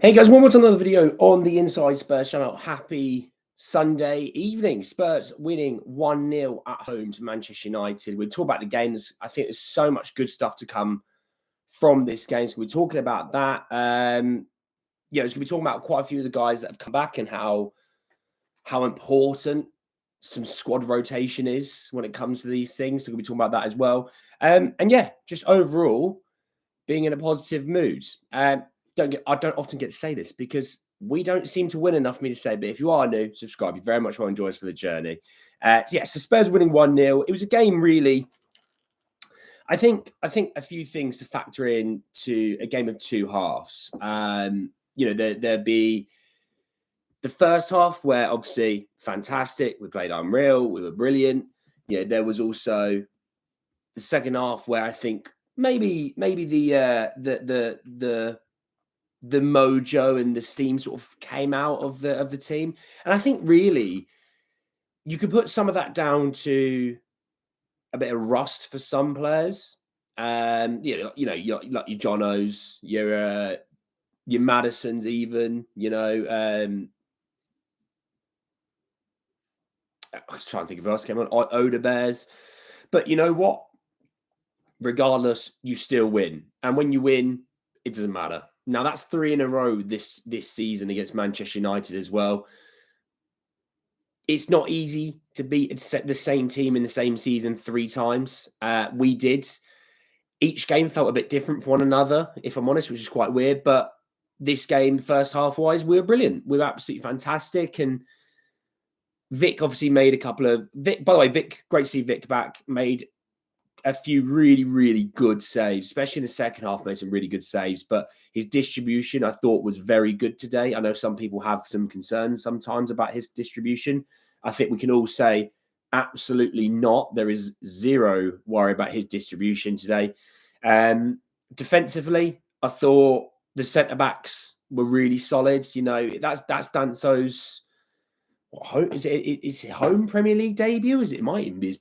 Hey guys, one more to another video on the Inside Spurs channel. Happy Sunday evening. Spurs winning 1-0 at home to Manchester United. We'll talk about the games. I think there's so much good stuff to come from this game. So we're talking about that. It's going to be talking about quite a few of the guys that have come back and how important some squad rotation is when it comes to these things. So we'll be talking about that as well. Just overall being in a positive mood. I don't often get to say this because we don't seem to win enough for me to say, but if you are new, subscribe. You very much will enjoy us for the journey. So Spurs winning 1-0. It was a game really. I think a few things to factor in to a game of two halves. There'd be the first half where obviously fantastic. We played unreal. We were brilliant. There was also the second half where I think maybe the mojo and the steam sort of came out of the team. And I think really you could put some of that down to a bit of rust for some players. Like your Jonos, your Madisons even, I was trying to think of who else came on, Oda Bears. But you know what? Regardless, you still win. And when you win, it doesn't matter. Now, that's 3 in a row this season against Manchester United as well. It's not easy to beat the same team in the same season 3 times. We did. Each game felt a bit different for one another, if I'm honest, which is quite weird. But this game, first half-wise, we were brilliant. We were absolutely fantastic. And Vic obviously made a couple of... By the way, Vic, great to see Vic back, made a few really, really good saves, especially in the second half, made some really good saves. But his distribution, I thought, was very good today. I know some people have some concerns sometimes about his distribution. I think we can all say absolutely not. There is zero worry about his distribution today. Defensively, I thought the centre-backs were really solid. That's Danso's... Is it home Premier League debut? It might even be his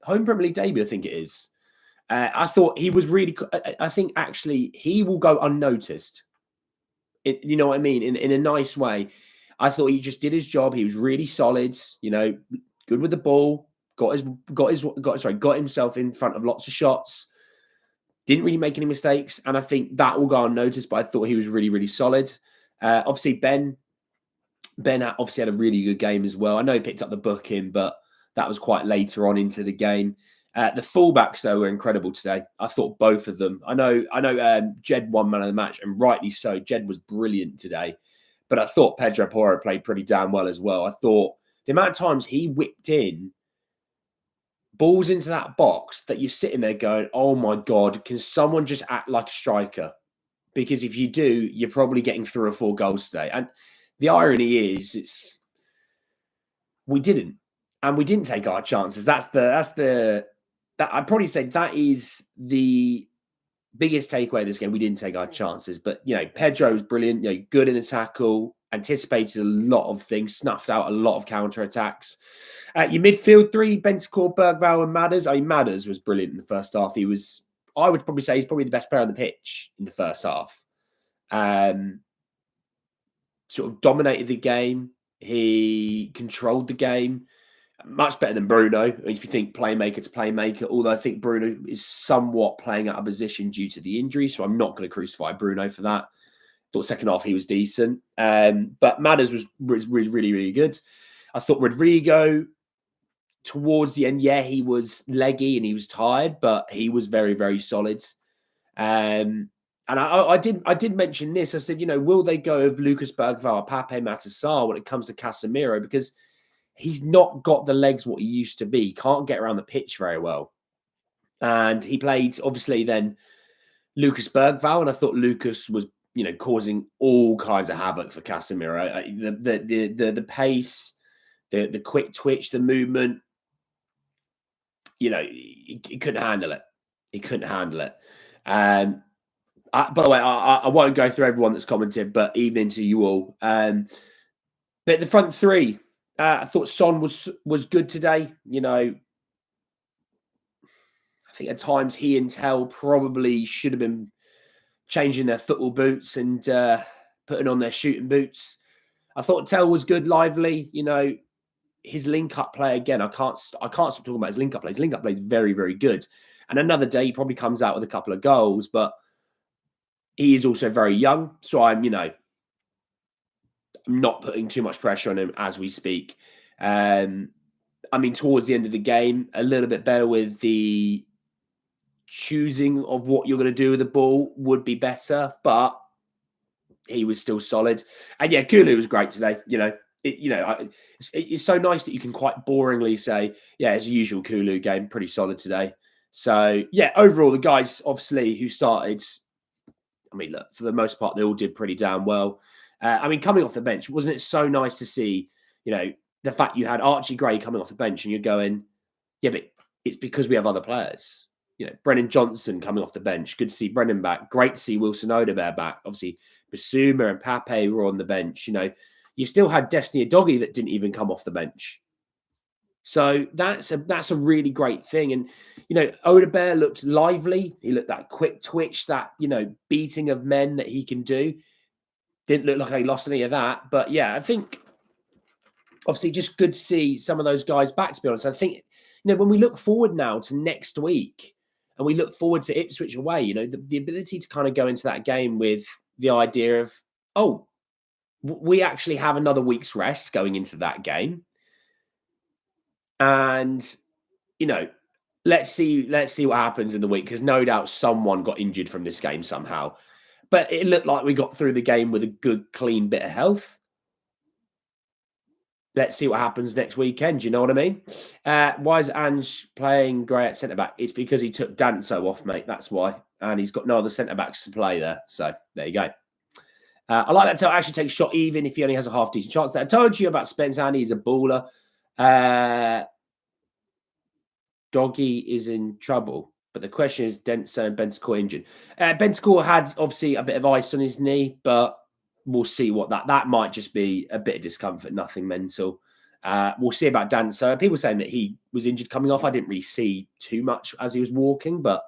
home Premier League debut, I think it is. I thought he was really... I think, actually, he will go unnoticed. You know what I mean? In a nice way. I thought he just did his job. He was really solid, good with the ball, got himself in front of lots of shots, didn't really make any mistakes, and I think that will go unnoticed, but I thought he was really, really solid. Obviously, Ben obviously had a really good game as well. I know he picked up the booking, but that was quite later on into the game. The fullbacks, though, were incredible today. I thought both of them. I know Jed won man of the match, and rightly so. Jed was brilliant today. But I thought Pedro Porro played pretty damn well as well. I thought the amount of times he whipped in balls into that box that you're sitting there going, oh, my God, can someone just act like a striker? Because if you do, you're probably getting 3 or 4 goals today. And the irony is, we didn't. And we didn't take our chances. I'd probably say that is the biggest takeaway of this game. We didn't take our chances. But, Pedro's brilliant, good in the tackle, anticipated a lot of things, snuffed out a lot of counter-attacks. Your midfield 3, Bentancur, Bergvall and Madders. Madders was brilliant in the first half. I would probably say he's probably the best player on the pitch in the first half. Sort of dominated the game. He controlled the game. Much better than Bruno, if you think playmaker to playmaker, although I think Bruno is somewhat playing out of position due to the injury, so I'm not going to crucify Bruno for that. Thought second half he was decent. But Madders was really, really good. I thought Rodrigo, towards the end, he was leggy and he was tired, but he was very, very solid. And I did mention this. I said, will they go of Lucas Bergvall, Pape Matar Sarr when it comes to Casemiro? Because he's not got the legs what he used to be. He can't get around the pitch very well. And he played, obviously, then Lucas Bergvall, and I thought Lucas was, causing all kinds of havoc for Casemiro. The pace, the quick twitch, the movement, he couldn't handle it. He couldn't handle it. By the way, I won't go through everyone that's commented, but evening to you all. But the front 3, I thought Son was good today. I think at times he and Tell probably should have been changing their football boots and putting on their shooting boots. I thought Tell was good, lively. His link-up play again. I can't stop talking about his link-up play. His link-up play is very, very good. And another day he probably comes out with a couple of goals, but he is also very young. So I'm not putting too much pressure on him as we speak. Towards the end of the game, a little bit better with the choosing of what you're going to do with the ball would be better, but he was still solid. And yeah, Kulu was great today. It's so nice that you can quite boringly say, yeah, it's a usual Kulu game, pretty solid today. So yeah, overall, the guys obviously who started, look, for the most part, they all did pretty damn well. Coming off the bench, wasn't it so nice to see, the fact you had Archie Gray coming off the bench and you're going, yeah, but it's because we have other players. Brennan Johnson coming off the bench. Good to see Brennan back. Great to see Wilson Odebear back. Obviously, Basuma and Pape were on the bench. You still had Destiny Adogi that didn't even come off the bench. So that's a really great thing. And, Odebear looked lively. He looked that quick twitch, that, beating of men that he can do. Didn't look like he lost any of that. But yeah, I think obviously just good to see some of those guys back, to be honest. I think, when we look forward now to next week and we look forward to Ipswich away, the ability to kind of go into that game with the idea of, oh, we actually have another week's rest going into that game. And, let's see what happens in the week, because no doubt someone got injured from this game somehow. But it looked like we got through the game with a good, clean bit of health. Let's see what happens next weekend. You know what I mean? Why is Ange playing Gray at centre-back? It's because he took Danso off, mate. That's why. And he's got no other centre-backs to play there. So there you go. I like that Tell actually takes shot even if he only has a half-decent chance. That I told you about Spence Andy. He's a baller. Doggy is in trouble. But the question is, Denso and Bentancur injured. Bentancur had, obviously, a bit of ice on his knee, but we'll see what that might just be a bit of discomfort, nothing mental. We'll see about Danso. People saying that he was injured coming off. I didn't really see too much as he was walking, but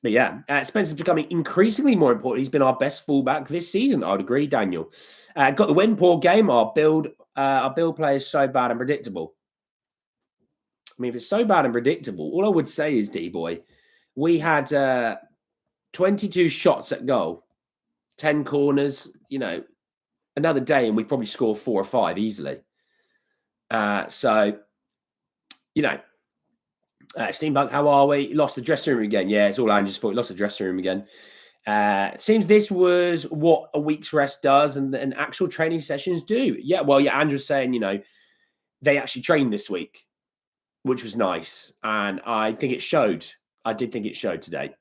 yeah, Spencer's becoming increasingly more important. He's been our best fullback this season. I would agree, Daniel. Got the Wenpor game. Our build play is so bad and predictable. If it's so bad and predictable, all I would say is, D-Boy, we had 22 shots at goal, 10 corners, another day, and we'd probably score 4 or 5 easily. Steampunk, how are we? Lost the dressing room again. Yeah, it's all Ange's fault. Lost the dressing room again. It seems this was what a week's rest does and actual training sessions do. Yeah, well, yeah, Andrew's saying, they actually trained this week, which was nice. And I think it showed. I did think it showed today.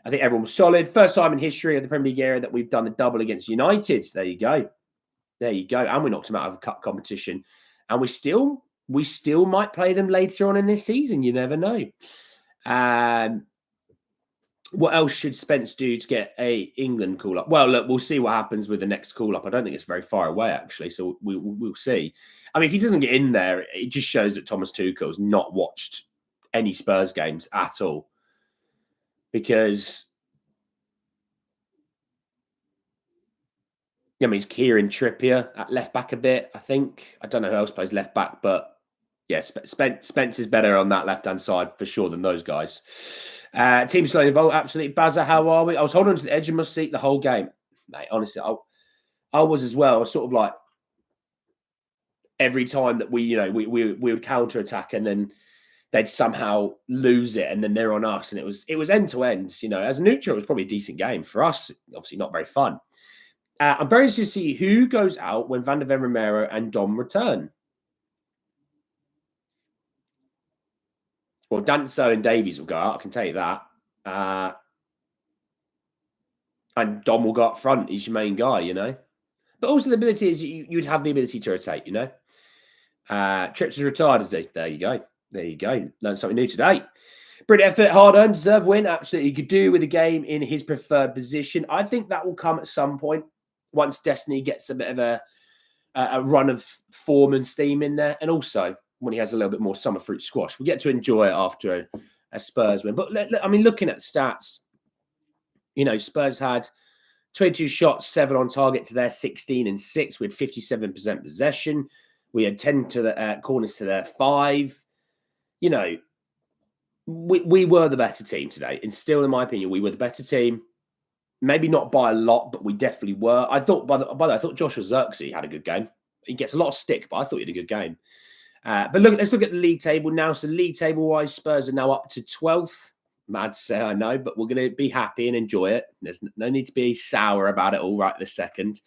I think everyone was solid. First time in history of the Premier League era that we've done the double against United. There you go. There you go. And we knocked them out of a cup competition. And we still might play them later on in this season. You never know. What else should Spence do to get a England call-up? Well, look, we'll see what happens with the next call-up. I don't think it's very far away, actually. So we'll see. If he doesn't get in there, it just shows that Thomas Tuchel's not watched any Spurs games at all. Because, it's Kieran Trippier at left back a bit, I think. I don't know who else plays left back, but yeah, Spence is better on that left-hand side for sure than those guys. Team slowly involved, absolutely. Bazza, how are we? I was holding on to the edge of my seat the whole game. Mate, honestly, I was as well. I was sort of like, every time that we would counter-attack and then they'd somehow lose it and then they're on us. And it was end-to-end. As a neutral, it was probably a decent game. For us, obviously not very fun. I'm very interested to see who goes out when Van der Ven, Romero and Dom return. Well, Danso and Davies will go out, I can tell you that. And Dom will go up front. He's your main guy, But also the ability is you'd have the ability to rotate, Trips is retired, is he? There you go. There you go. Learned something new today. Brilliant effort, hard-earned, deserved win. Absolutely. He could do with the game in his preferred position. I think that will come at some point once Destiny gets a bit of a run of form and steam in there. And also when he has a little bit more summer fruit squash. We get to enjoy it after a Spurs win. But, looking at the stats, Spurs had 22 shots, 7 on target to their 16 and 6 with 57% possession. We had 10 to the corners to their 5. We were the better team today. And still, in my opinion, we were the better team. Maybe not by a lot, but we definitely were. I thought, by the way, I thought Joshua Zirkzee had a good game. He gets a lot of stick, but I thought he had a good game. But let's look at the league table now. So league table-wise, Spurs are now up to 12th. Mad to say, I know, but we're going to be happy and enjoy it. There's no need to be sour about it all right this second.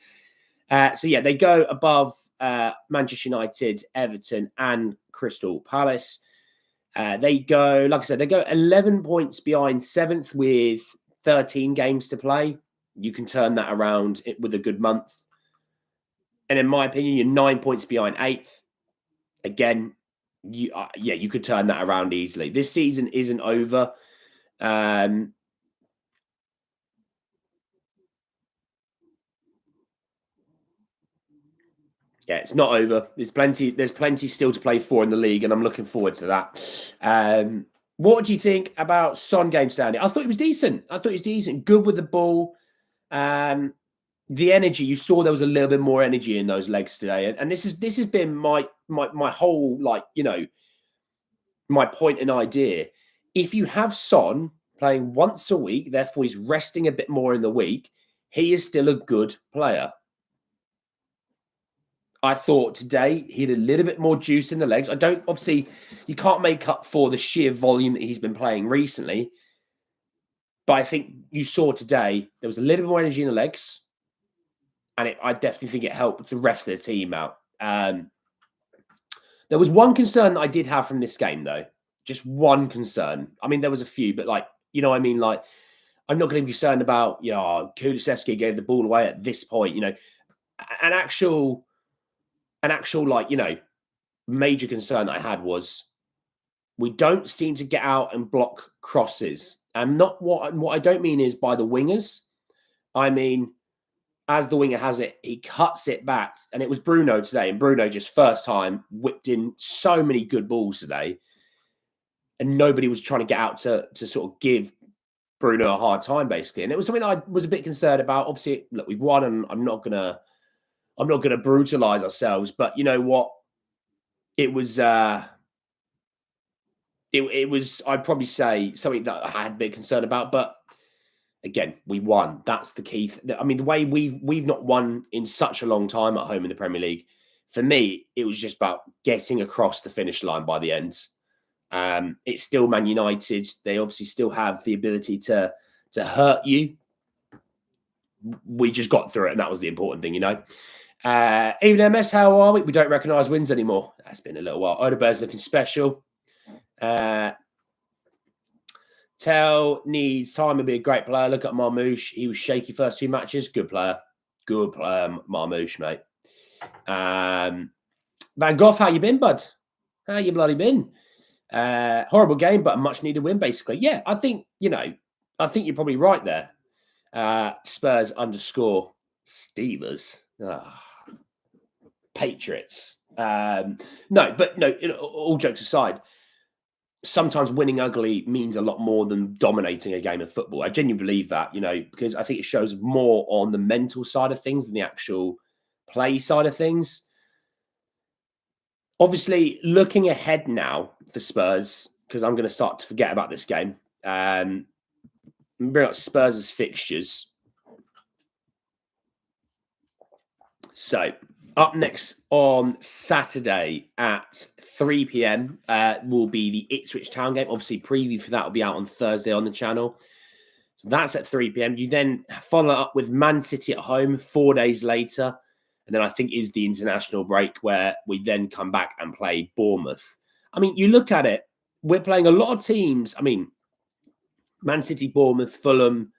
They go above Manchester United, Everton, and Crystal Palace. They go 11 points behind 7th with 13 games to play. You can turn that around with a good month. And in my opinion, you're 9 points behind 8th. Again, you could turn that around easily. This season isn't over. It's not over. There's plenty still to play for in the league, and I'm looking forward to that. What do you think about Son game standing? I thought he was decent. Good with the ball. The energy, you saw there was a little bit more energy in those legs today. And this has been my whole, my point and idea. If you have Son playing once a week, therefore he's resting a bit more in the week, he is still a good player. I thought today he had a little bit more juice in the legs. Obviously, you can't make up for the sheer volume that he's been playing recently. But I think you saw today, there was a little bit more energy in the legs. And I definitely think it helped the rest of the team out. There was one concern that I did have from this game, though. Just one concern. I mean, there was a few, but I'm not going to be concerned about, Kulusevski gave the ball away at this point. An actual major concern that I had was we don't seem to get out and block crosses. And what I don't mean is by the wingers. I mean, as the winger has it, he cuts it back. And it was Bruno today. And Bruno just first time whipped in so many good balls today. And nobody was trying to get out to sort of give Bruno a hard time, basically. And it was something that I was a bit concerned about. Obviously, look, we've won, and I'm not gonna brutalize ourselves. But you know what? It was I'd probably say something that I had a bit concerned about, but again, we won. That's the key. I mean, the way we've not won in such a long time at home in the Premier League. For me, it was just about getting across the finish line by the end. It's still Man United. They obviously still have the ability to hurt you. We just got through it, and that was the important thing, Even MS, how are we? We don't recognise wins anymore. That's been a little while. Odegaard's looking special. Tell needs time to be a great player. Look at Marmouche. He was shaky first 2 matches. Good player. Good player, Marmouche, mate. Van Gogh, how you been, bud? How you bloody been? Horrible game, but a much needed win, basically. Yeah, I think you're probably right there. Spurs _ Steelers. Patriots. All jokes aside, sometimes winning ugly means a lot more than dominating a game of football. I genuinely believe that, because I think it shows more on the mental side of things than the actual play side of things. Obviously, looking ahead now for Spurs, because I'm going to start to forget about this game. Bring up Spurs' fixtures. So, up next on Saturday at 3 p.m. Will be the Ipswich Town game. Obviously, preview for that will be out on Thursday on the channel. So that's at 3 p.m. You then follow up with Man City at home 4 days later. And then I think is the international break where we then come back and play Bournemouth. I mean, you look at it, we're playing a lot of teams. I mean, Man City, Bournemouth, Fulham,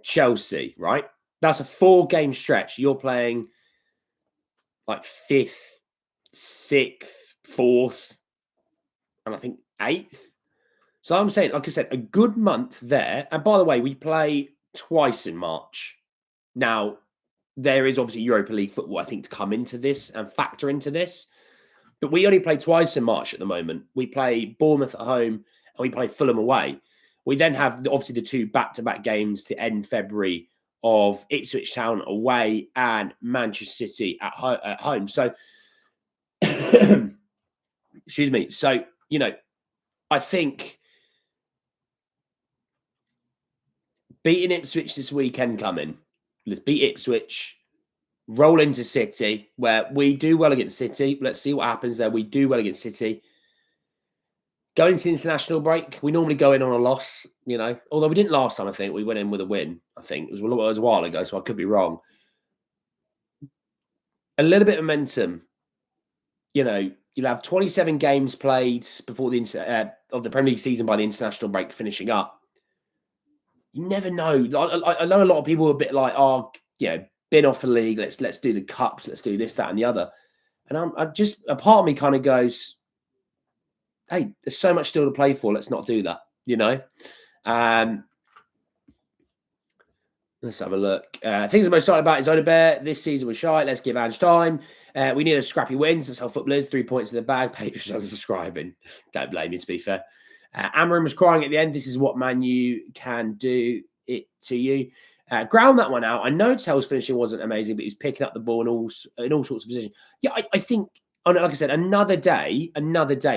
Chelsea, right? That's a 4-game stretch. You're playing like 5th, 6th, 4th, and I think 8th. So I'm saying, like I said, a good month there. And by the way, we play twice in March. Now, there is obviously Europa League football, I think, to come into this and factor into this. But we only play twice in March at the moment. We play Bournemouth at home and we play Fulham away. We then have obviously the 2 back-to-back games to end February of Ipswich Town away and Manchester City at home. So, excuse me. So, I think beating Ipswich this weekend coming. Let's beat Ipswich, roll into City, where we do well against City. Let's see what happens there. We do well against City. Going into the international break, we normally go in on a loss, although we didn't last time, I think. We went in with a win, I think. It was a while ago, so I could be wrong. A little bit of momentum. You'll have 27 games played before of the Premier League season by the international break finishing up. You never know. I know a lot of people are a bit like, been off the league. Let's do the cups. Let's do this, that, and the other. And a part of me kind of goes, hey, there's so much still to play for. Let's not do that, Let's have a look. Things I'm most excited about is Odebear. This season was shite. Let's give Ange time. We need a scrappy wins. That's how football is. 3 points in the bag. Patriots unsubscribing. Don't blame you, to be fair. Amarim was crying at the end. This is what Man U can do it to you. Ground that one out. I know Tell's finishing wasn't amazing, but he was picking up the ball in all sorts of positions. Yeah, I think, like I said, another day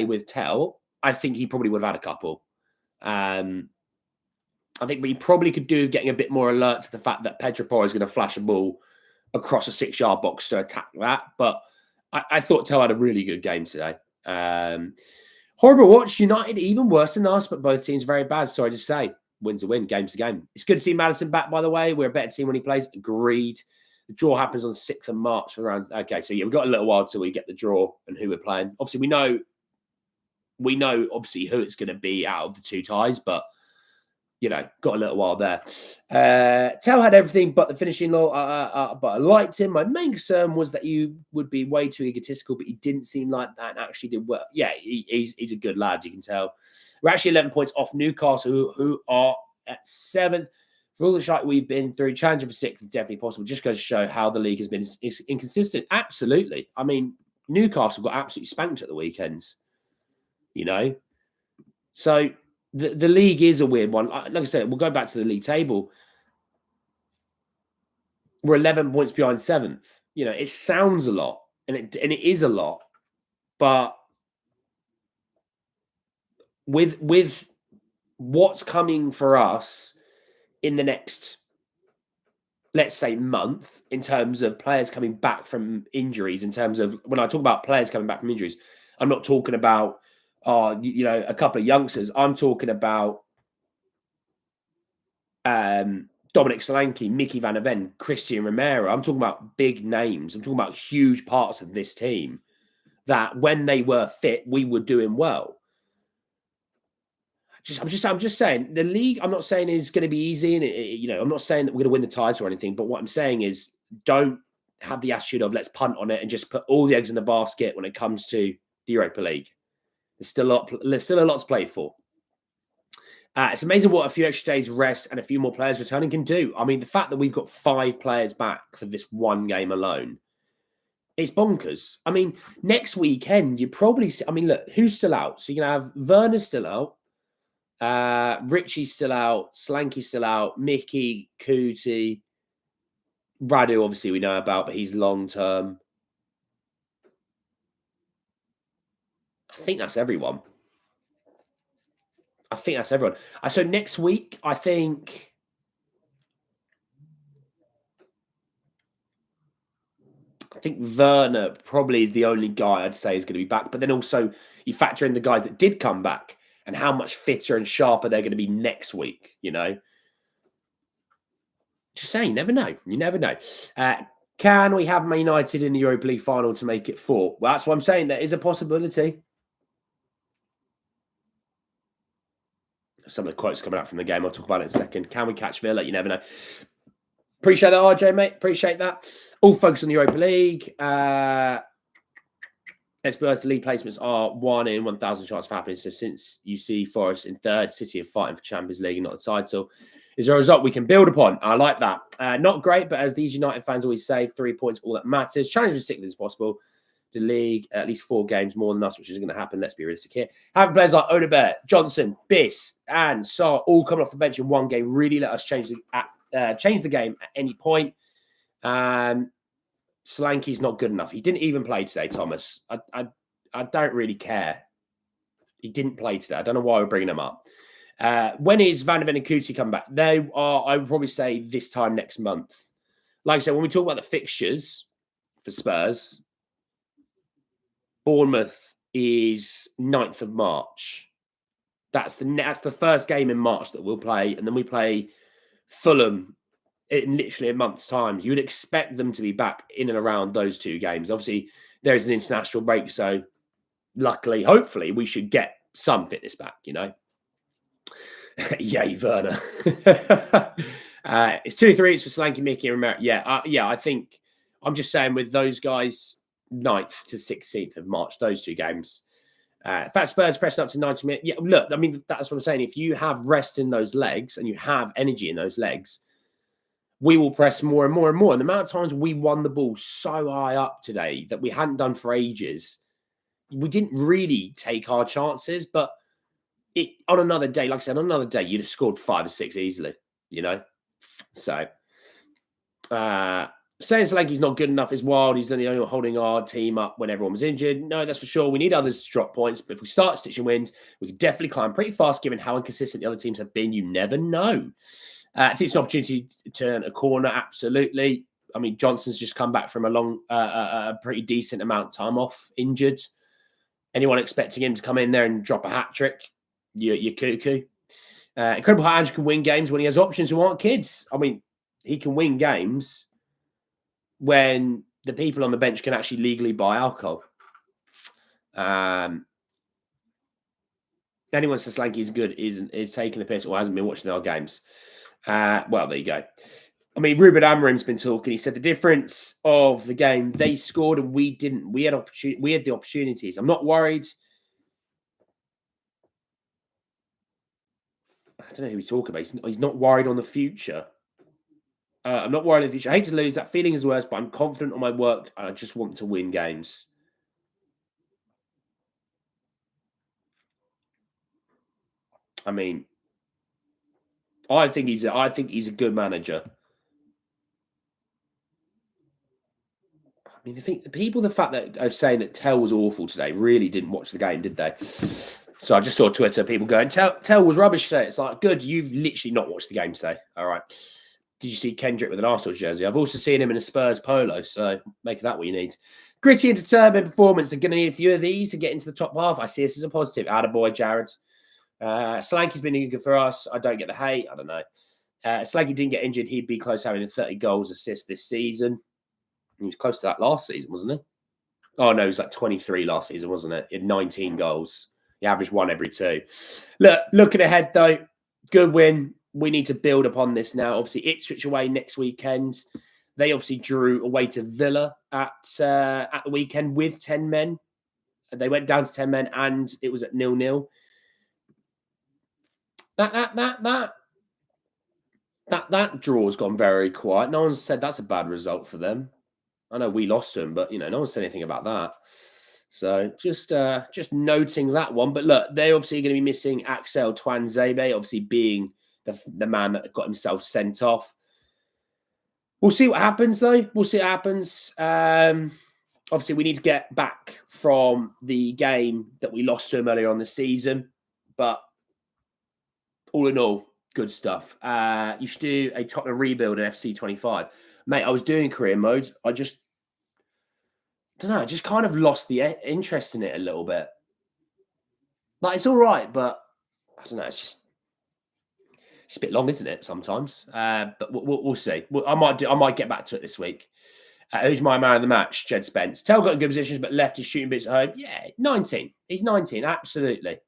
with Tell, I think he probably would have had a couple. I think we probably could do getting a bit more alert to the fact that Pedro Porro is going to flash a ball across a 6-yard box to attack that. But I thought Tell had a really good game today. Horrible watch. United even worse than us, but both teams very bad. Sorry to say. Win's a win, game's a game. It's good to see Maddison back, by the way. We're a better team when he plays. Agreed. The draw happens on 6th of March for the round. Okay, so yeah, we've got a little while till we get the draw and who we're playing. Obviously, we know obviously who it's going to be out of the 2 ties, but got a little while there. Tell had everything but the finishing law, but I liked him. My main concern was that you would be way too egotistical, but he didn't seem like that and actually did well. Yeah, he's a good lad, you can tell. We're actually 11 points off Newcastle, who are at 7th. For all the shite we've been through, challenging for 6th is definitely possible. Just goes to show how the league has been inconsistent. Absolutely. I mean, Newcastle got absolutely spanked at the weekends, So the league is a weird one. Like I said, we'll go back to the league table. We're 11 points behind 7th. It sounds a lot, and it is a lot, but with what's coming for us in the next, let's say, month, in terms of players coming back from injuries, in terms of when I talk about players coming back from injuries, I'm not talking about a couple of youngsters. I'm talking about Dominic Solanke, Mickey Van Aven, Christian Romero. I'm talking about big names. I'm talking about huge parts of this team that when they were fit, we were doing well. I'm just saying the league. I'm not saying is going to be easy, and I'm not saying that we're going to win the title or anything. But what I'm saying is, don't have the attitude of let's punt on it and just put all the eggs in the basket when it comes to the Europa League. There's still a lot to play for. It's amazing what a few extra days rest and a few more players returning can do. I mean, the fact that we've got 5 players back for this one game alone, it's bonkers. I mean, next weekend, you probably see, look, who's still out? So you're going to have Werner's still out. Richie's still out. Slanky's still out. Mickey, Cootie. Radu, obviously, we know about, but he's long-term. I think that's everyone. So next week, I think Werner probably is the only guy I'd say is going to be back. But then also you factor in the guys that did come back and how much fitter and sharper they're going to be next week, Just saying, you never know. Can we have Man United in the Europa League final to make it 4? Well, that's what I'm saying. There is a possibility. Some of the quotes coming out from the game. I'll talk about it in a second. Can we catch Villa? You never know. Appreciate that, RJ, mate. Appreciate that. All focus on the Europa League. Spurs league placements are 1 in 1,000 chance of happening. So since you see Forest in 3rd, City are fighting for Champions League and not the title, is a result we can build upon. I like that. Not great, but as these United fans always say, 3 points all that matters. Challenge as sick as possible. the league at least 4 games more than us, which isn't going to happen. Let's be realistic here. Having players like Odobert, Johnson, Biss, and Sarr all coming off the bench in one game really let us change the game at any point. Solanke's not good enough. He didn't even play today, Thomas. I don't really care. He didn't play today. I don't know why we're bringing him up. When is Van der Ven and Kuti come back? They are, I would probably say, this time next month. Like I said, when we talk about the fixtures for Spurs, Bournemouth is 9th of March. That's the first game in March that we'll play. And then we play Fulham in literally a month's time. You would expect them to be back in and around those 2 games. Obviously, there is an international break. So luckily, hopefully, we should get some fitness back, you know. Yay, Werner. It's 2-3. It's for Solanke, Mickey, and Romero. Yeah, I think I'm just saying with those guys, 9th to 16th of March, those 2 games. In fact, Spurs pressing up to 90 minutes. Yeah, look, I mean, that's what I'm saying. If you have rest in those legs and you have energy in those legs, we will press more and more and more. And the amount of times we won the ball so high up today that we hadn't done for ages, we didn't really take our chances. But on another day, like I said, on another day, you'd have scored 5 or 6 easily, you know? So, saying Solanke's not good enough is wild. He's the only one holding our team up when everyone was injured. No, that's for sure. We need others to drop points. But if we start stitching wins, we can definitely climb pretty fast given how inconsistent the other teams have been. You never know. I think it's an opportunity to turn a corner. Absolutely. I mean, Johnson's just come back from a pretty decent amount of time off, injured. Anyone expecting him to come in there and drop a hat-trick, you're cuckoo. Incredible how Ange can win games when he has options who aren't kids. I mean, he can win games when the people on the bench can actually legally buy alcohol. Anyone says Solanke is good is taking the piss or hasn't been watching our games. Well, there you go. I mean, Ruben Amorim's been talking. He said the difference of the game, they scored and we didn't. We had the opportunities. I'm not worried. I don't know who he's talking about. He's not worried on the future. I'm not worried on the future. I hate to lose. That feeling is worse, but I'm confident on my work. And I just want to win games. I mean, I think he's a good manager. I mean, the fact that are saying that Tell was awful today really didn't watch the game, did they? So I just saw Twitter people going, Tell was rubbish today. It's like, good, you've literally not watched the game today. All right. Did you see Kendrick with an Arsenal jersey? I've also seen him in a Spurs polo, so make that what you need. Gritty and determined performance. They're going to need a few of these to get into the top half. I see this as a positive. Attaboy, Jared. Solanke's been good for us. I don't get the hate. I don't know. Solanke didn't get injured. He'd be close to having 30 goals assists this season. He was close to that last season, wasn't he? Oh, no, he was like 23 last season, wasn't it? He had 19 goals. He averaged 1 every 2. Looking ahead, though, good win. We need to build upon this now. Obviously, Ipswich away next weekend. They obviously drew away to Villa at the weekend with 10 men. They went down to 10 men and it was at 0-0. That draw's gone very quiet. No one said that's a bad result for them. I know we lost them, but no one said anything about that. So just noting that one. But look, they're obviously going to be missing Axel Tuanzebe, obviously being the man that got himself sent off. We'll see what happens, though. We'll see what happens. Obviously, we need to get back from the game that we lost to him earlier on the season. But all in all, good stuff. You should do a Tottenham rebuild in FC 25. Mate, I was doing career mode. I just kind of lost the interest in it a little bit. Like, it's all right, but I don't know. It's a bit long, isn't it? Sometimes, but we'll see. I might get back to it this week. Who's my man of the match? Jed Spence. Tell got in good positions, but left his shooting bits at home. Yeah, 19. He's 19. Absolutely,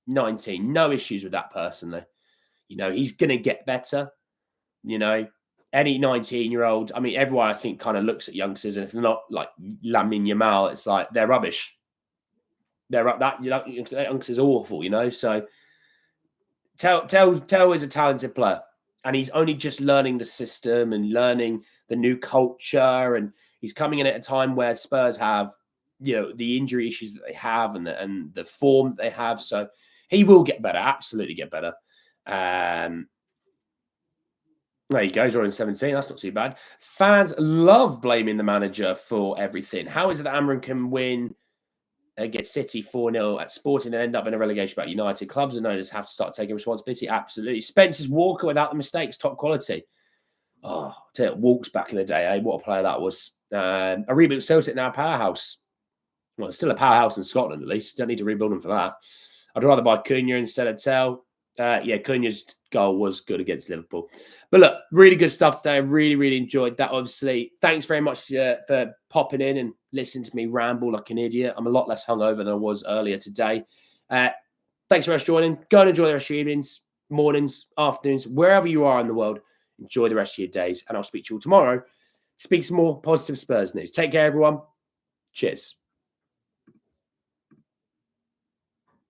19. No issues with that personally. He's gonna get better. Any 19-year-old. I mean, everyone I think kind of looks at youngsters, and if they're not like Lamine Yamal, it's like they're rubbish. That youngster's awful. So. Tell is a talented player, and he's only just learning the system and learning the new culture, and he's coming in at a time where Spurs have the injury issues that they have and the form that they have. So he will get better, absolutely get better. There you go, drawing 17. That's not too bad. Fans love blaming the manager for everything. How is it that Amram can win against City 4-0 at Sporting and end up in a relegation about United? Clubs and owners have to start taking responsibility. Absolutely. Spencer's Walker without the mistakes, top quality. Oh, I'll tell you, Walks back in the day, eh? What a player that was. A rebuilt Celtic now powerhouse. Well, it's still a powerhouse in Scotland, at least. Don't need to rebuild them for that. I'd rather buy Cunha instead of Tell. Cunha's goal was good against Liverpool. But look, really good stuff today. I really, really enjoyed that, obviously. Thanks very much for popping in and listening to me ramble like an idiot. I'm a lot less hungover than I was earlier today. Thanks very much for joining. Go and enjoy the rest of your evenings, mornings, afternoons, wherever you are in the world. Enjoy the rest of your days. And I'll speak to you all tomorrow. Speak some more positive Spurs news. Take care, everyone. Cheers.